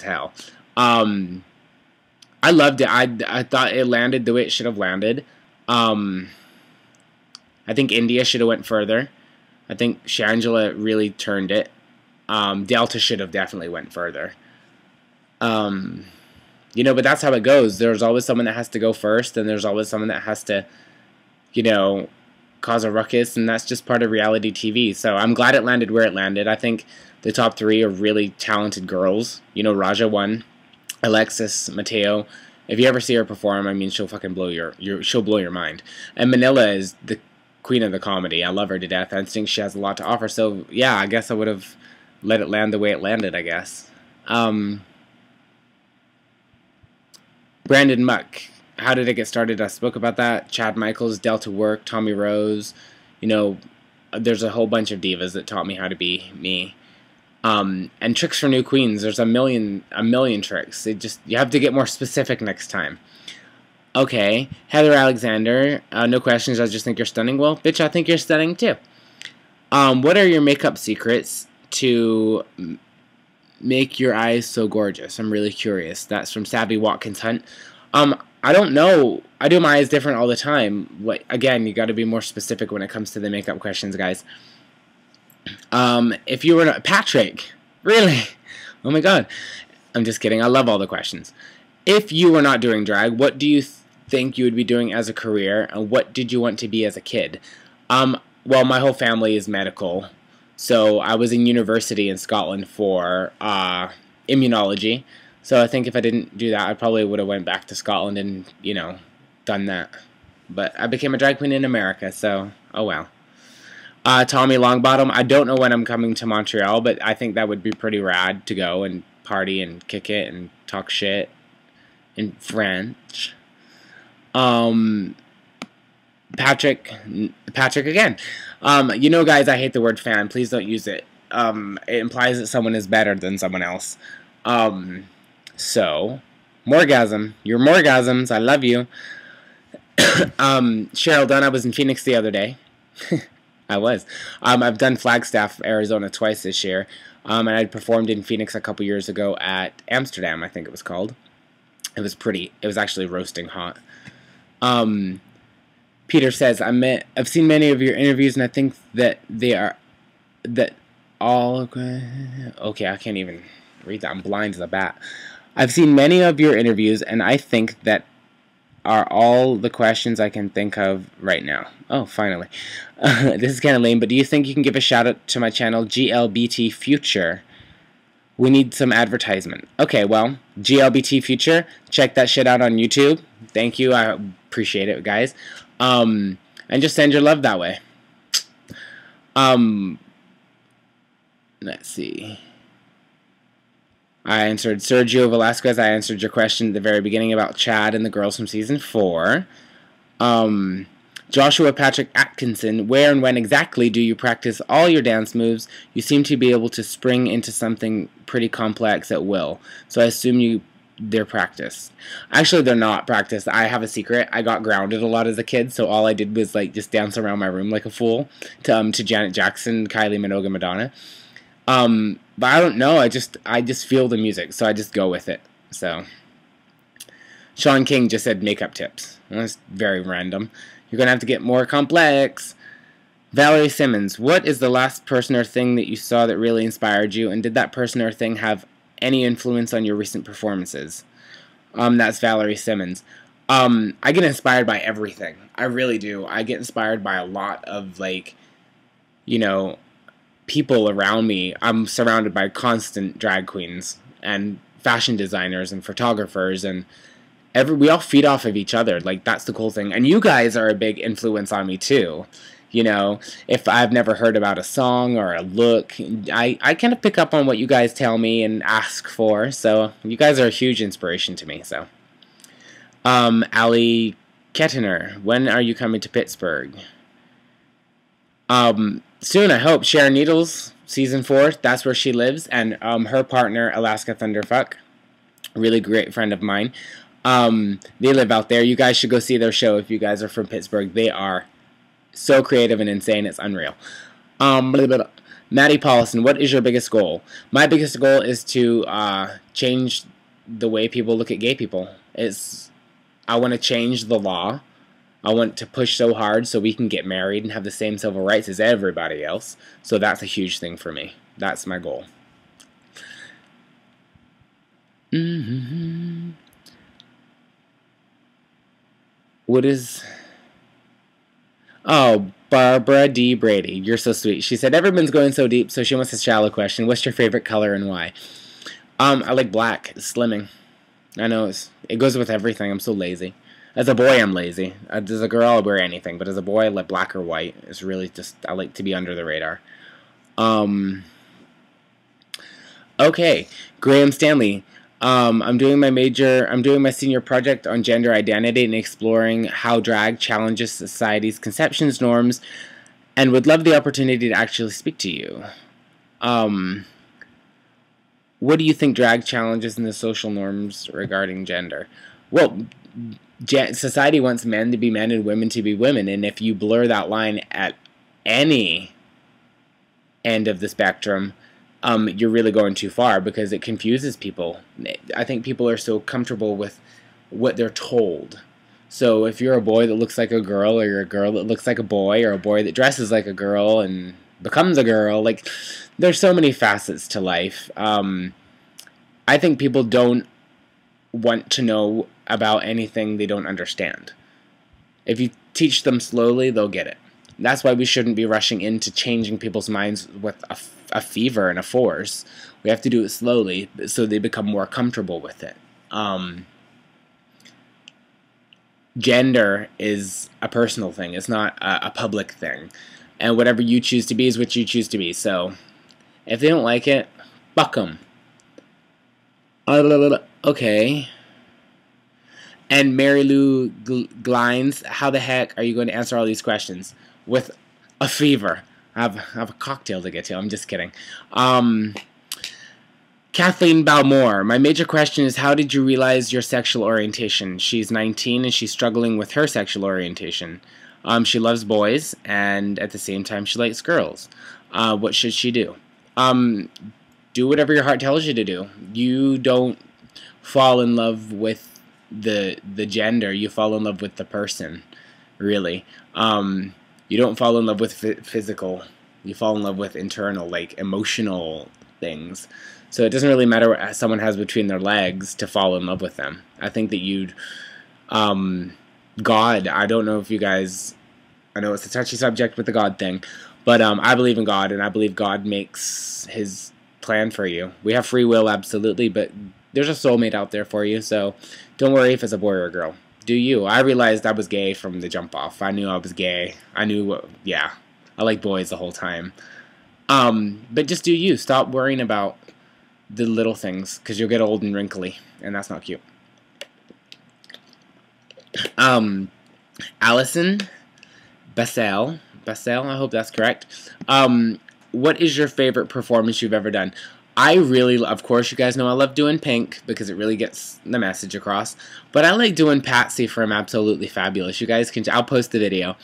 hell. I loved it. I thought it landed the way it should have landed. I think India should have went further. I think Shangela really turned it. Delta should have definitely went further. You know, but that's how it goes. There's always someone that has to go first, and there's always someone that has to, you know, cause a ruckus, and that's just part of reality TV. So I'm glad it landed where it landed. I think the top 3 are really talented girls. You know, Raja won, Alexis, Mateo. If you ever see her perform, I mean, she'll fucking blow she'll blow your mind. And Manila is the queen of the comedy. I love her to death. I think she has a lot to offer. So yeah, I guess I would have let it land the way it landed, I guess. Brandon Muck, how did it get started? I spoke about that. Chad Michaels, Delta Work, Tommy Rose. You know, there's a whole bunch of divas that taught me how to be me. And tricks for new queens. There's a million tricks. You have to get more specific next time. Okay, Heather Alexander. No questions. I just think you're stunning. Well, bitch, I think you're stunning too. What are your makeup secrets to make your eyes so gorgeous? I'm really curious. That's from Savvy Watkins Hunt. I don't know. I do my eyes different all the time. Again, you got to be more specific when it comes to the makeup questions, guys. If you were not Patrick, really? Oh my god. I'm just kidding. I love all the questions. If you were not doing drag, what do you think you would be doing as a career, and what did you want to be as a kid? Well, my whole family is medical. So I was in university in Scotland for immunology. So I think if I didn't do that, I probably would have went back to Scotland and, you know, done that. But I became a drag queen in America, so oh well. Tommy Longbottom, I don't know when I'm coming to Montreal, but I think that would be pretty rad to go and party and kick it and talk shit in French. Patrick again. You know, guys, I hate the word fan. Please don't use it. It implies that someone is better than someone else. So, Morgasm. Your Morgasms. I love you. Cheryl Dunn, I was in Phoenix the other day. I was. I've done Flagstaff, Arizona twice this year. And I performed in Phoenix a couple years ago at Amsterdam, I think it was called. It was pretty. It was actually roasting hot. Peter says, I've seen many of your interviews, and I think that okay, I can't even read that. I'm blind as a bat. I've seen many of your interviews, and I think that are all the questions I can think of right now. Oh, finally. This is kind of lame, but do you think you can give a shout out to my channel, GLBT Future? We need some advertisement. Okay, well, GLBT Future, check that shit out on YouTube. Thank you. I appreciate it, guys. And just send your love that way. Let's see. I answered Sergio Velasquez. I answered your question at the very beginning about Chad and the girls from season 4. Joshua Patrick Atkinson, where and when exactly do you practice all your dance moves? You seem to be able to spring into something pretty complex at will, so I assume they're practiced. Actually, they're not practiced. I have a secret. I got grounded a lot as a kid, so all I did was like just dance around my room like a fool to Janet Jackson, Kylie Minogue, Madonna. But I don't know. I just feel the music, so I just go with it. So Sean King just said makeup tips. That's very random. You're gonna have to get more complex. Valerie Simmons, what is the last person or thing that you saw that really inspired you, and did that person or thing have any influence on your recent performances? That's Valerie Simmons. I get inspired by everything. I really do. I get inspired by a lot of, like, you know, people around me. I'm surrounded by constant drag queens and fashion designers and photographers, and we all feed off of each other. Like, that's the cool thing. And you guys are a big influence on me too. You know, if I've never heard about a song or a look, I kind of pick up on what you guys tell me and ask for. So you guys are a huge inspiration to me. So, Ali Kettner, when are you coming to Pittsburgh? Soon, I hope. Sharon Needles, season 4, that's where she lives, and her partner, Alaska Thunderfuck, a really great friend of mine. They live out there. You guys should go see their show if you guys are from Pittsburgh. They are so creative and insane, it's unreal. Maddie Paulson, what is your biggest goal? My biggest goal is to change the way people look at gay people. I want to change the law. I want to push so hard so we can get married and have the same civil rights as everybody else. So that's a huge thing for me. That's my goal. What is... Oh, Barbara D. Brady. You're so sweet. She said, everyone's going so deep, so she wants a shallow question. What's your favorite color and why? I like black. It's slimming. I know it goes with everything. I'm so lazy. As a boy, I'm lazy. As a girl, I'll wear anything. But as a boy, I like black or white. It's really just, I like to be under the radar. Okay. Graham Stanley. I'm doing my senior project on gender identity and exploring how drag challenges society's conceptions, norms, and would love the opportunity to actually speak to you. What do you think drag challenges in the social norms regarding gender? Well, society wants men to be men and women to be women, and if you blur that line at any end of the spectrum, you're really going too far because it confuses people. I think people are so comfortable with what they're told. So if you're a boy that looks like a girl, or you're a girl that looks like a boy, or a boy that dresses like a girl and becomes a girl, like, there's so many facets to life. I think people don't want to know about anything they don't understand. If you teach them slowly, they'll get it. That's why we shouldn't be rushing into changing people's minds with a fever and a force. We have to do it slowly so they become more comfortable with it. Gender is a personal thing. It's not a public thing. And whatever you choose to be is what you choose to be. So if they don't like it, fuck them. Okay. And Mary Lou Glines, how the heck are you going to answer all these questions? With a fever. I have a cocktail to get to. I'm just kidding. Kathleen Balmore, my major question is, how did you realize your sexual orientation? She's 19 and she's struggling with her sexual orientation. She loves boys, and at the same time she likes girls. What should she do? Do whatever your heart tells you to do. You don't fall in love with the gender. You fall in love with the person, really. You don't fall in love with physical. You fall in love with internal, like, emotional things. So it doesn't really matter what someone has between their legs to fall in love with them. I think that you'd... God, I don't know if you guys... I know it's a touchy subject with the God thing. But I believe in God, and I believe God makes His plan for you. We have free will, absolutely, but there's a soulmate out there for you, so don't worry if it's a boy or a girl. Do you. I realized I was gay from the jump off. I knew I was gay. I knew, yeah, I like boys the whole time. But just do you. Stop worrying about the little things, because you'll get old and wrinkly, and that's not cute. Allison Bassell, I hope that's correct. What is your favorite performance you've ever done? I really, of course, you guys know I love doing Pink because it really gets the message across. But I like doing Patsy from Absolutely Fabulous. You guys can, I'll post the video.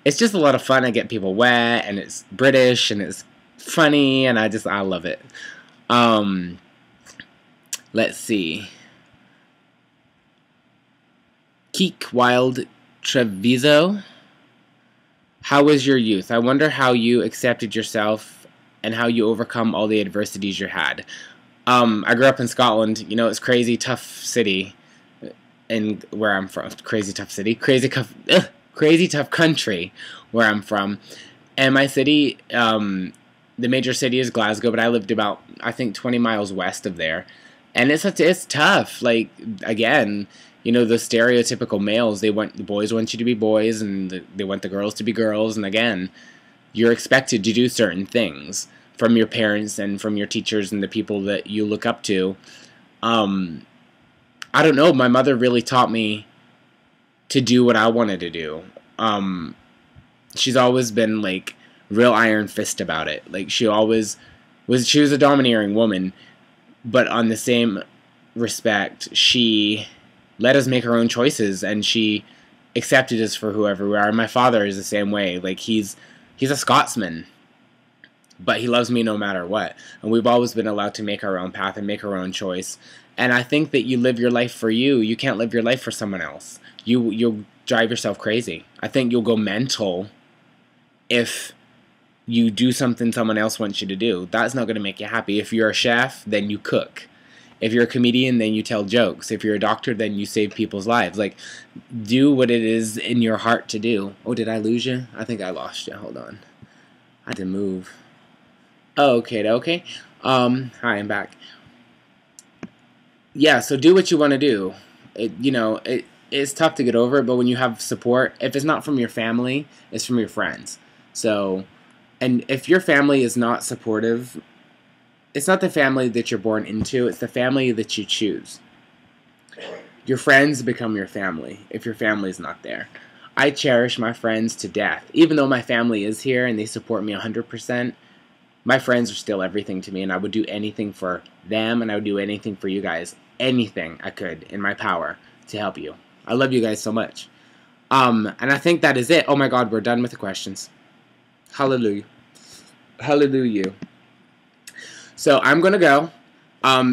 It's just a lot of fun. I get people wet, and it's British, and it's funny, and I love it. Let's see. Keek Wild Treviso. How was your youth? I wonder how you accepted yourself and how you overcome all the adversities you had. I grew up in Scotland. You know, it's crazy tough city, and where I'm from, crazy tough city, crazy tough country where I'm from. And my city, the major city is Glasgow, but I lived about, I think, 20 miles west of there. And it's tough. Like, again, you know, the stereotypical males, the boys want you to be boys, and they want the girls to be girls, and again, you're expected to do certain things from your parents and from your teachers and the people that you look up to. I don't know, my mother really taught me to do what I wanted to do. She's always been, like, real iron fist about it. Like, she was a domineering woman, but on the same respect, she let us make our own choices, and she accepted us for whoever we are. And my father is the same way. Like, he's a Scotsman, but he loves me no matter what. And we've always been allowed to make our own path and make our own choice. And I think that you live your life for you. You can't live your life for someone else. You'll drive yourself crazy. I think you'll go mental if you do something someone else wants you to do. That's not going to make you happy. If you're a chef, then you cook. If you're a comedian, then you tell jokes. If you're a doctor, then you save people's lives. Like, do what it is in your heart to do. Oh, did I lose you? I think I lost you. Hold on. I had to move. Oh, okay. Hi, I'm back. Yeah, so do what you want to do. It's tough to get over it, but when you have support, if it's not from your family, it's from your friends. So, and if your family is not supportive, it's not the family that you're born into, it's the family that you choose. Your friends become your family if your family is not there. I cherish my friends to death. Even though my family is here and they support me 100%, my friends are still everything to me, and I would do anything for them, and I would do anything for you guys. Anything I could in my power to help you. I love you guys so much. And I think that is it. Oh my God, we're done with the questions. Hallelujah. Hallelujah. So I'm going to go.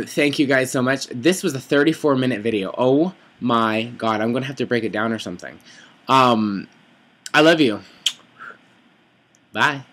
Thank you guys so much. This was a 34-minute video. Oh my God. I'm going to have to break it down or something. I love you. Bye.